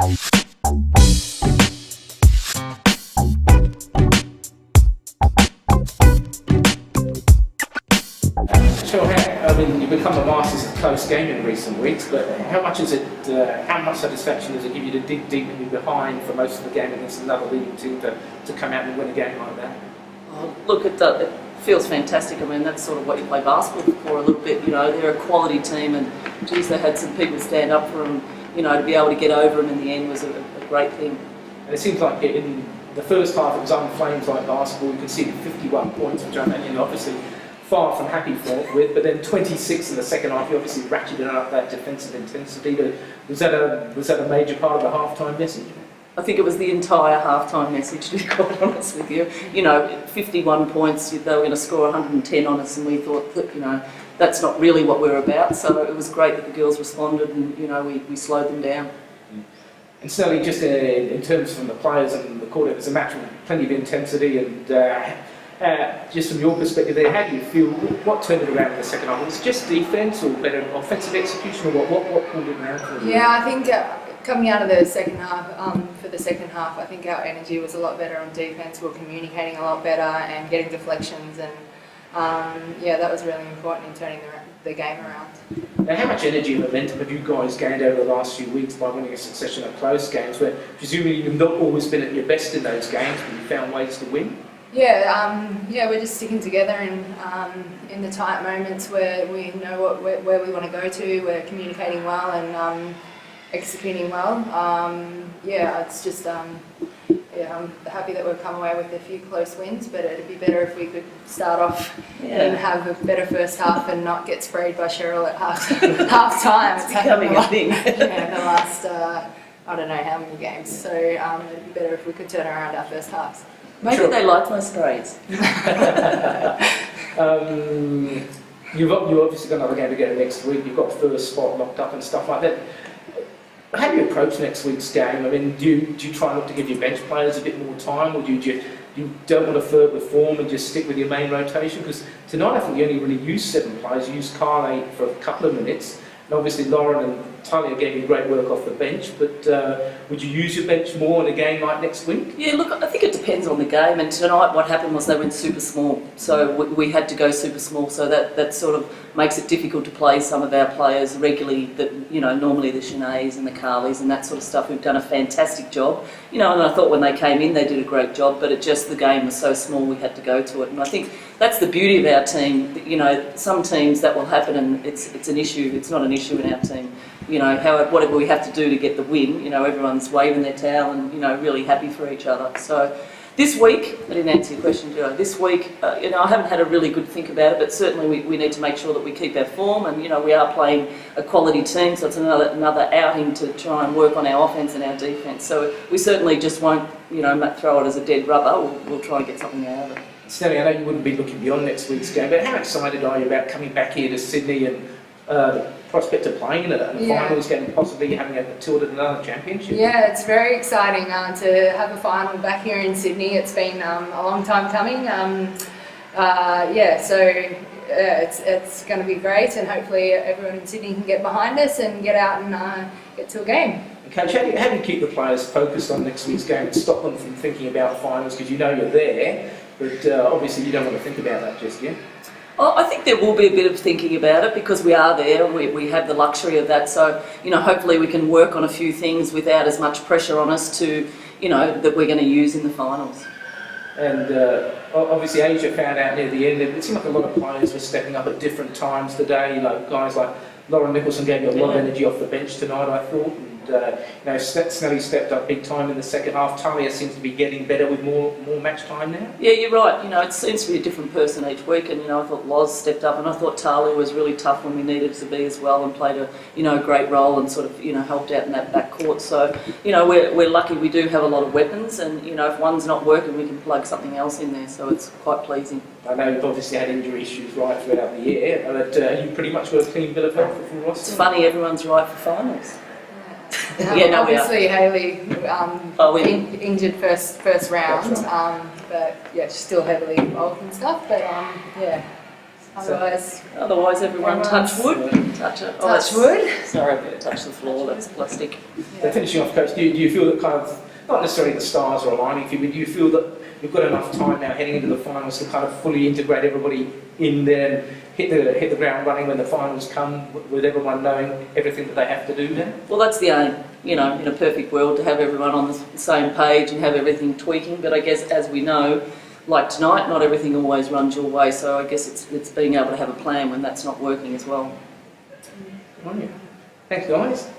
Cheryl, I mean, you've become a master of close game in recent weeks, but how much satisfaction does it give you to dig deep and be behind for most of the game against another leading team to come out and win a game like that? Oh, look, it feels fantastic. I mean, that's sort of what you play basketball for a little bit. You know, they're a quality team, and geez, they had some people stand up for them. You know, to be able to get over them in the end was a great thing. And it seems like in the first half it was unflames like basketball. You can see 51 points, which I'm obviously far from happy with, but then 26 in the second half, you obviously ratcheted up that defensive intensity. Was that a major part of the halftime message? I think it was the entire halftime message, to be quite honest with you. You know, 51 points, they were going to score 110 on us, and we thought that, you know, that's not really what we're about. So it was great that the girls responded, and, you know, we slowed them down. And Snell, just in terms from the players and the court, it was a match with plenty of intensity, and just from your perspective there, how do you feel? What turned it around in the second half? Was it just defence or better offensive execution, or what pulled it around for you? Yeah, I think coming out of the second half, I think our energy was a lot better on defence. We were communicating a lot better and getting deflections, and yeah, that was really important in turning the game around. Now, how much energy and momentum have you guys gained over the last few weeks by winning a succession of close games, where presumably you've not always been at your best in those games, but you found ways to win? Yeah, we're just sticking together in the tight moments where we know where we want to go to. We're communicating well and executing well. Yeah, it's just yeah, I'm happy that we've come away with a few close wins, but it'd be better if we could start off and have a better first half and not get sprayed by Cheryl at half time. It's becoming a thing. Yeah, the last I don't know how many games. So it'd be better if we could turn around our first halves. Maybe they like my sprays. You've obviously got another game together next week. You've got first spot locked up and stuff like that. How do you approach next week's game? I mean, do you try not to give your bench players a bit more time, or do you don't want to flirt with form and just stick with your main rotation? Because tonight I think you only really used 7 players. You used Carly for a couple of minutes, and obviously Lauren and Talia gave you great work off the bench, but would you use your bench more in a game like next week? Yeah, look, I think it depends on the game, and tonight what happened was they went super small, so we had to go super small, so that sort of makes it difficult to play some of our players regularly, that, you know, normally the Shanaes and the Carlys and that sort of stuff who've done a fantastic job, you know, and I thought when they came in they did a great job, but the game was so small we had to go to it, and I think that's the beauty of our team. You know, some teams that will happen and it's an issue. It's not an issue in our team. You know, whatever we have to do to get the win, you know, everyone's waving their towel and, you know, really happy for each other. So this week, I didn't answer your question, Joe. This week, you know, I haven't had a really good think about it, but certainly we need to make sure that we keep our form, and, you know, we are playing a quality team, so it's another outing to try and work on our offence and our defence. So we certainly just won't, you know, throw it as a dead rubber. We'll try and get something out of it. Snelly, I know you wouldn't be looking beyond next week's game, but how excited are you about coming back here to Sydney and the prospect of playing in a finals game, possibly having a tilt at another championship? Yeah, it's very exciting to have a final back here in Sydney. It's been a long time coming. Yeah, so it's going to be great, and hopefully everyone in Sydney can get behind us and get out and get to a game. Coach, how do you keep the players focused on next week's game and stop them from thinking about finals, because you know you're there, but obviously you don't want to think about that just yet? Oh, I think there will be a bit of thinking about it because we are there, we have the luxury of that, so, you know, hopefully we can work on a few things without as much pressure on us to, you know, that we're going to use in the finals. And obviously Asia found out near the end, it seemed like a lot of players were stepping up at different times today. You know, guys like Lauren Nicholson gave you a lot of energy off the bench tonight, I thought. And, you know, Snelly stepped up big time in the second half. Talia seems to be getting better with more match time now. Yeah, you're right. You know, it seems to be a different person each week. And, you know, I thought Loz stepped up, and I thought Talia was really tough when we needed to be as well, and played a, you know, great role and sort of, you know, helped out in that back court. So, you know, we're lucky we do have a lot of weapons, and, you know, if one's not working, we can plug something else in there. So it's quite pleasing. I know you've obviously had injury issues right throughout the year, but you pretty much got a clean bill of health for full roster. It's funny, everyone's right for finals. Yeah, no, obviously Hayley injured first round, but yeah, she's still heavily involved and stuff. But yeah, Otherwise, everyone touch wood. Touch it. Oh, touch wood. Sorry, touch the floor. That's plastic. So finishing off, Coach, do you feel that kind of, not necessarily the stars are aligning for you, but do you feel that you've got enough time now heading into the finals to kind of fully integrate everybody in there and hit the ground running when the finals come, with everyone knowing everything that they have to do now? Well, that's the aim, you know, in a perfect world, to have everyone on the same page and have everything tweaking. But I guess, as we know, like tonight, not everything always runs your way. So I guess it's being able to have a plan when that's not working as well. Good on you. Thanks, guys.